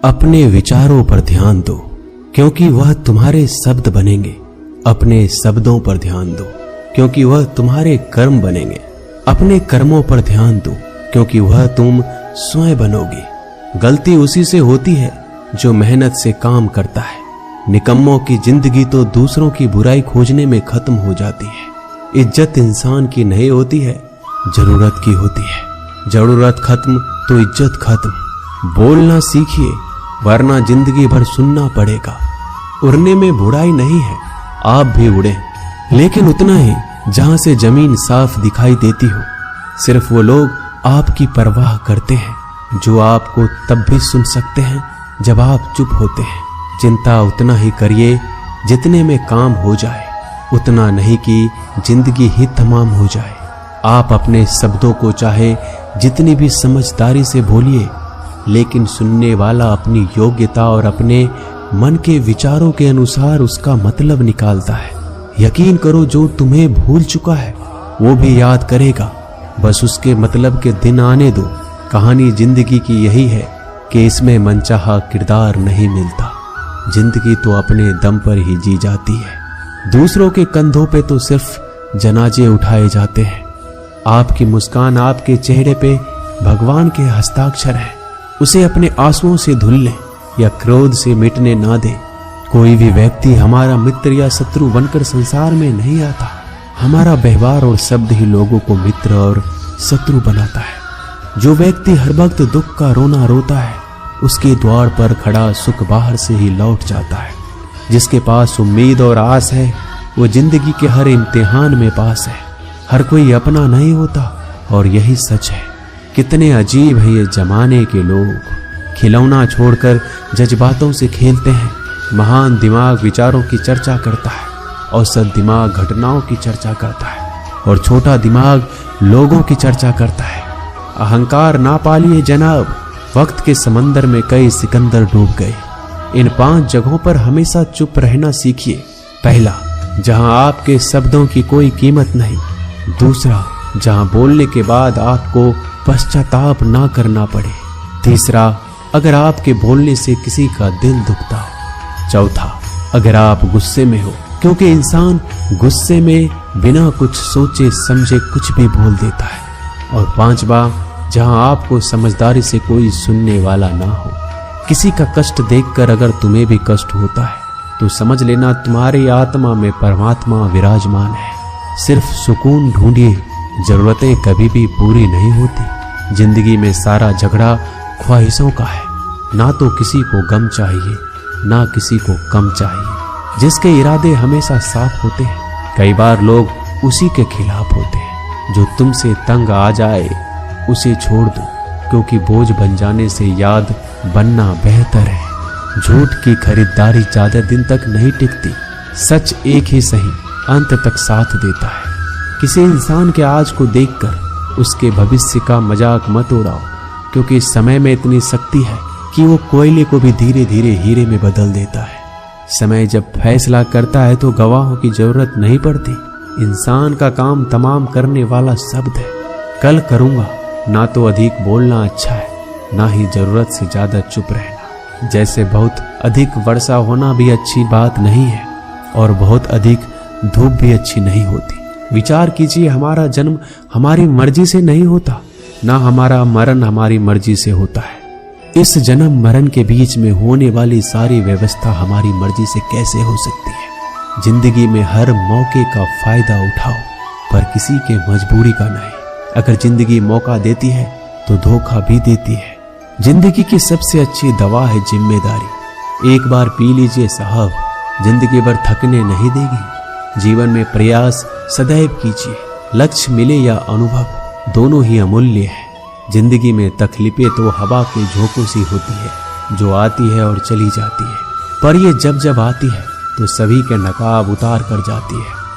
अपने विचारों पर ध्यान दो, क्योंकि वह तुम्हारे शब्द बनेंगे। अपने शब्दों पर ध्यान दो, क्योंकि वह तुम्हारे कर्म बनेंगे। अपने कर्मों पर ध्यान दो, क्योंकि वह तुम स्वयं बनोगे। गलती उसी से होती है जो मेहनत से काम करता है। निकम्मों की जिंदगी तो दूसरों की बुराई खोजने में खत्म हो जाती है। इज्जत इंसान की नहीं होती है, जरूरत की होती है। जरूरत खत्म तो इज्जत खत्म। बोलना सीखिए, वरना जिंदगी भर सुनना पड़ेगा। उड़ने में बुराई नहीं है, आप भी उड़े, लेकिन उतना ही जहां से जमीन साफ दिखाई देती हो। सिर्फ वो लोग आपकी परवाह करते हैं जो आपको तब भी सुन सकते हैं जब आप चुप होते हैं। चिंता उतना ही करिए जितने में काम हो जाए, उतना नहीं कि जिंदगी ही तमाम हो जाए। आप अपने शब्दों को चाहे जितनी भी समझदारी से बोलिए, लेकिन सुनने वाला अपनी योग्यता और अपने मन के विचारों के अनुसार उसका मतलब निकालता है। यकीन करो, जो तुम्हें भूल चुका है वो भी याद करेगा, बस उसके मतलब के दिन आने दो। कहानी जिंदगी की यही है कि इसमें मनचाहा किरदार नहीं मिलता। जिंदगी तो अपने दम पर ही जी जाती है। दूसरों के कंधों पे तो सिर्फ जनाजे उठाए जाते हैं। आपकी मुस्कान, आपके चेहरे पे भगवान के हस्ताक्षर है। उसे अपने आंसुओं से धुल लें या क्रोध से मिटने ना दें। कोई भी व्यक्ति हमारा मित्र या शत्रु बनकर संसार में नहीं आता। हमारा व्यवहार और शब्द ही लोगों को मित्र और शत्रु बनाता है। जो व्यक्ति हर वक्त दुख का रोना रोता है, उसके द्वार पर खड़ा सुख बाहर से ही लौट जाता है। जिसके पास उम्मीद और आस है, वो जिंदगी के हर इम्तिहान में पास है। हर कोई अपना नहीं होता, और यही सच है। कितने अजीब है ये जमाने के लोग। खिलौना छोड़कर जज्बातों से खेलते हैं। महान दिमाग विचारों की चर्चा करता है, औसत दिमाग घटनाओं की चर्चा करता है, और छोटा दिमाग लोगों की चर्चा करता है। अहंकार ना पालिए जनाब, वक्त के समंदर में कई सिकंदर डूब गए। इन 5 जगहों पर हमेशा चुप रहना सीखिए। पहला, जहां आपके शब्दों की कोई कीमत नहीं। दूसरा, जहां बोलने के बाद आपको पश्चाताप ना करना पड़े। तीसरा, अगर आपके बोलने से किसी का दिल दुखता हो। चौथा, अगर आप गुस्से में हो, क्योंकि इंसान गुस्से में बिना कुछ सोचे समझे कुछ भी बोल देता है। और पांचवा, जहां आपको समझदारी से कोई सुनने वाला ना हो। किसी का कष्ट देखकर अगर तुम्हें भी कष्ट होता है तो समझ लेना तुम्हारी आत्मा में परमात्मा विराजमान है। सिर्फ सुकून ढूंढिए, जरूरतें कभी भी पूरी नहीं होती। जिंदगी में सारा झगड़ा ख्वाहिशों का है। ना तो किसी को गम चाहिए, ना किसी को कम चाहिए। जिसके इरादे हमेशा साफ होते हैं, कई बार लोग उसी के खिलाफ होते हैं। जो तुमसे तंग आ जाए उसे छोड़ दो, क्योंकि बोझ बन जाने से याद बनना बेहतर है। झूठ की खरीदारी ज्यादा दिन तक नहीं टिकती। सच एक ही सही अंत तक साथ देता है। किसी इंसान के आज को देखकर उसके भविष्य का मजाक मत उड़ाओ, क्योंकि समय में इतनी शक्ति है कि वो कोयले को भी धीरे धीरे हीरे में बदल देता है। समय जब फैसला करता है तो गवाहों की जरूरत नहीं पड़ती। इंसान का काम तमाम करने वाला शब्द है। कल करूंगा, ना तो अधिक बोलना अच्छा है, ना ही जरूरत से ज्यादा चुप रहना। जैसे बहुत अधिक वर्षा होना भी अच्छी बात नहीं है, और बहुत अधिक धूप भी अच्छी नहीं होती। विचार कीजिए, हमारा जन्म हमारी मर्जी से नहीं होता, ना हमारा मरण हमारी मर्जी से होता है। इस जन्म मरण के बीच में होने वाली सारी व्यवस्था हमारी मर्जी से कैसे हो सकती है। जिंदगी में हर मौके का फायदा उठाओ, पर किसी के मजबूरी का नहीं। अगर जिंदगी मौका देती है तो धोखा भी देती है। जिंदगी की सबसे अच्छी दवा है जिम्मेदारी। एक बार पी लीजिए साहब, जिंदगी भर थकने नहीं देगी। जीवन में प्रयास सदैव कीजिए। लक्ष्य मिले या अनुभव, दोनों ही अमूल्य है। जिंदगी में तकलीफें तो हवा के झोंकों सी होती है, जो आती है और चली जाती है, पर ये जब जब आती है तो सभी के नकाब उतार कर जाती है।